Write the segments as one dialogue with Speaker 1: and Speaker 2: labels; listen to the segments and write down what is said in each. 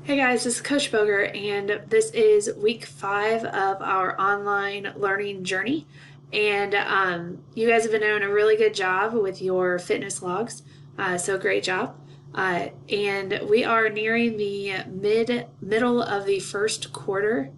Speaker 1: Hey guys, this is Coach Boger, and this is week 5 of our online learning journey. And you guys have been doing a really good job with your fitness logs, so great job. And we are nearing the middle of the first quarter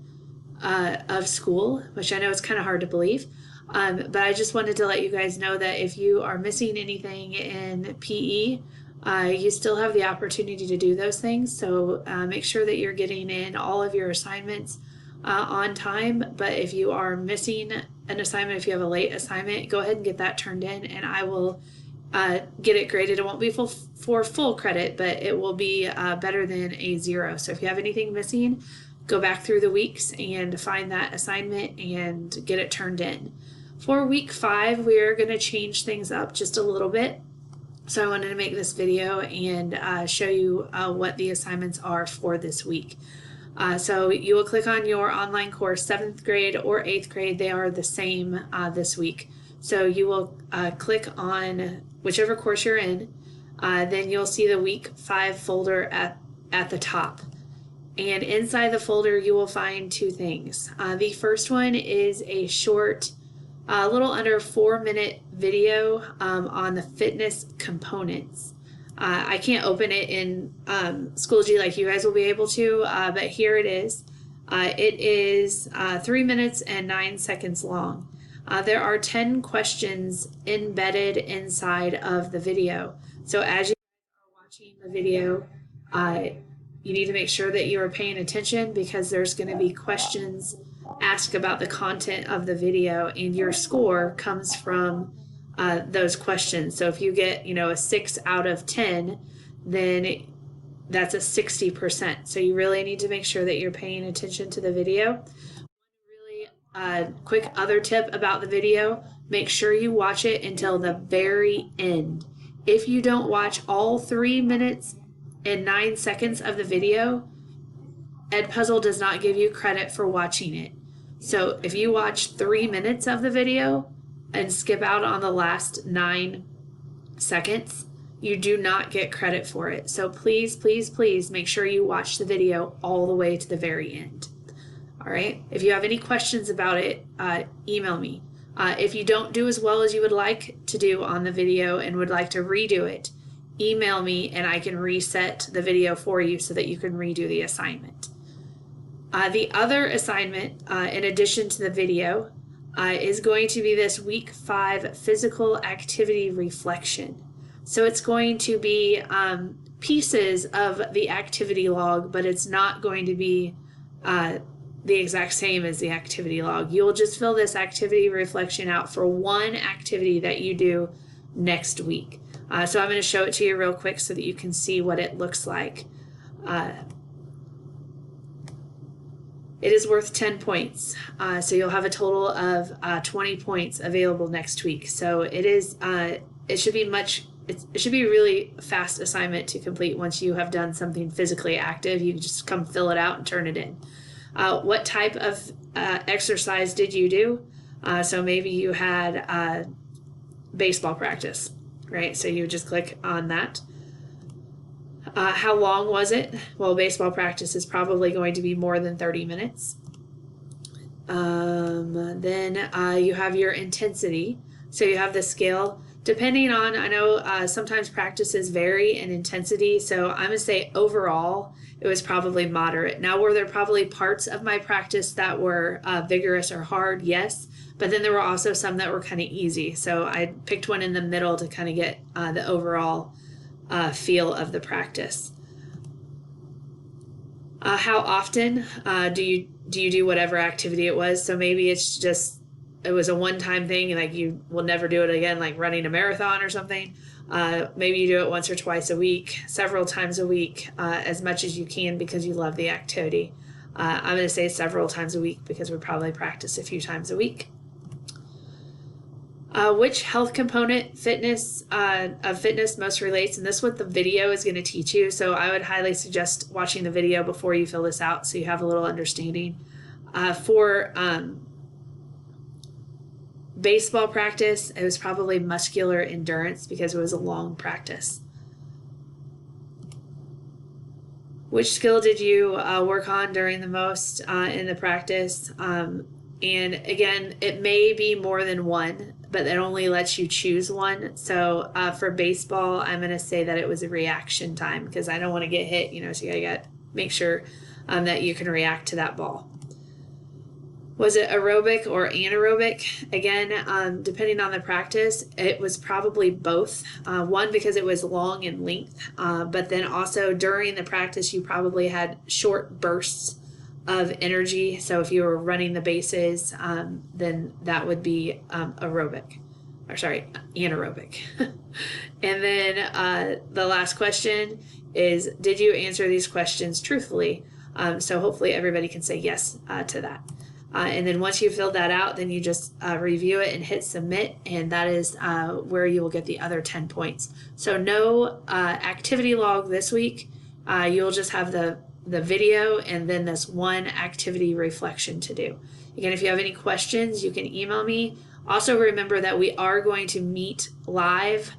Speaker 1: of school, which I know is kind of hard to believe. But I just wanted to let you guys know that if you are missing anything in PE, you still have the opportunity to do those things. So make sure that you're getting in all of your assignments on time. But if you are missing an assignment, if you have a late assignment, go ahead and get that turned in, and I will get it graded. It won't be for full credit, but it will be better than a 0. So if you have anything missing, go back through the weeks and find that assignment and get it turned in. For week 5, we're going to change things up just a little bit. So I wanted to make this video and show you what the assignments are for this week. So you will click on your online course, 7th grade or 8th grade. They are the same this week. So you will click on whichever course you're in. Then you'll see the week 5 folder at the top. And inside the folder, you will find 2 things. The first one is a short, a little under 4-minute video on the fitness components. I can't open it in Schoology like you guys will be able to, but here it is. It is 3 minutes and 9 seconds long. There are 10 questions embedded inside of the video. So as you are watching the video, you need to make sure that you are paying attention because there's going to be questions asked about the content of the video, and your score comes from those questions. So if you get, a 6 out of 10, then that's a 60%. So you really need to make sure that you're paying attention to the video. Really quick other tip about the video, make sure you watch it until the very end. If you don't watch all 3 minutes and 9 seconds of the video, Edpuzzle does not give you credit for watching it. So if you watch 3 minutes of the video and skip out on the last 9 seconds, you do not get credit for it. So please, please, please make sure you watch the video all the way to the very end. All right. If you have any questions about it, email me. If you don't do as well as you would like to do on the video and would like to redo it, email me and I can reset the video for you so that you can redo the assignment. The other assignment, in addition to the video, is going to be this week 5 physical activity reflection. So it's going to be pieces of the activity log, but it's not going to be the exact same as the activity log. You'll just fill this activity reflection out for one activity that you do next week. So I'm going to show it to you real quick so that you can see what it looks like. It is worth 10 points. So you'll have a total of 20 points available next week. So it should be it should be a really fast assignment to complete once you have done something physically active. You can just come fill it out and turn it in. What type of exercise did you do? So maybe you had baseball practice, right? So you just click on that. How long was it? Well, baseball practice is probably going to be more than 30 minutes. Then you have your intensity. So you have the scale. Depending on, I know sometimes practices vary in intensity. So I'm going to say overall, it was probably moderate. Now, were there probably parts of my practice that were vigorous or hard? Yes. But then there were also some that were kind of easy. So I picked one in the middle to kind of get the overall feel of the practice. How often do you do whatever activity it was? So maybe it was a one-time thing, like you will never do it again, like running a marathon or something. Maybe you do it once or twice a week, several times a week, as much as you can because you love the activity. I'm going to say several times a week because we probably practice a few times a week. Which health component of fitness most relates? And this is what the video is going to teach you. So I would highly suggest watching the video before you fill this out so you have a little understanding. For baseball practice, it was probably muscular endurance because it was a long practice. Which skill did you work on during the most in the practice? And again, it may be more than one, but it only lets you choose one. So for baseball, I'm going to say that it was a reaction time because I don't want to get hit, so you got to make sure that you can react to that ball. Was it aerobic or anaerobic? Again, depending on the practice, it was probably both. One, because it was long in length, but then also during the practice, you probably had short bursts of energy. So if you were running the bases, then that would be anaerobic. And then the last question is, did you answer these questions truthfully? So hopefully everybody can say yes to that. And then once you filled that out, then you just review it and hit submit, and that is where you will get the other 10 points. So no activity log this week. You'll just have the video and then this one activity reflection to do. Again, if you have any questions, you can email me. Also remember that we are going to meet live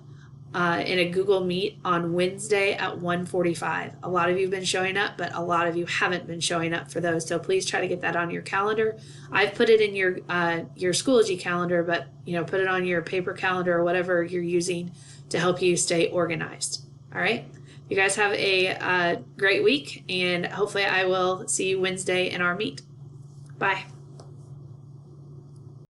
Speaker 1: in a Google Meet on Wednesday at 1:45. A lot of you have been showing up, but a lot of you haven't been showing up for those. So please try to get that on your calendar. I've put it in your Schoology calendar, but put it on your paper calendar or whatever you're using to help you stay organized. All right. You guys have a great week, and hopefully I will see you Wednesday in our meet. Bye.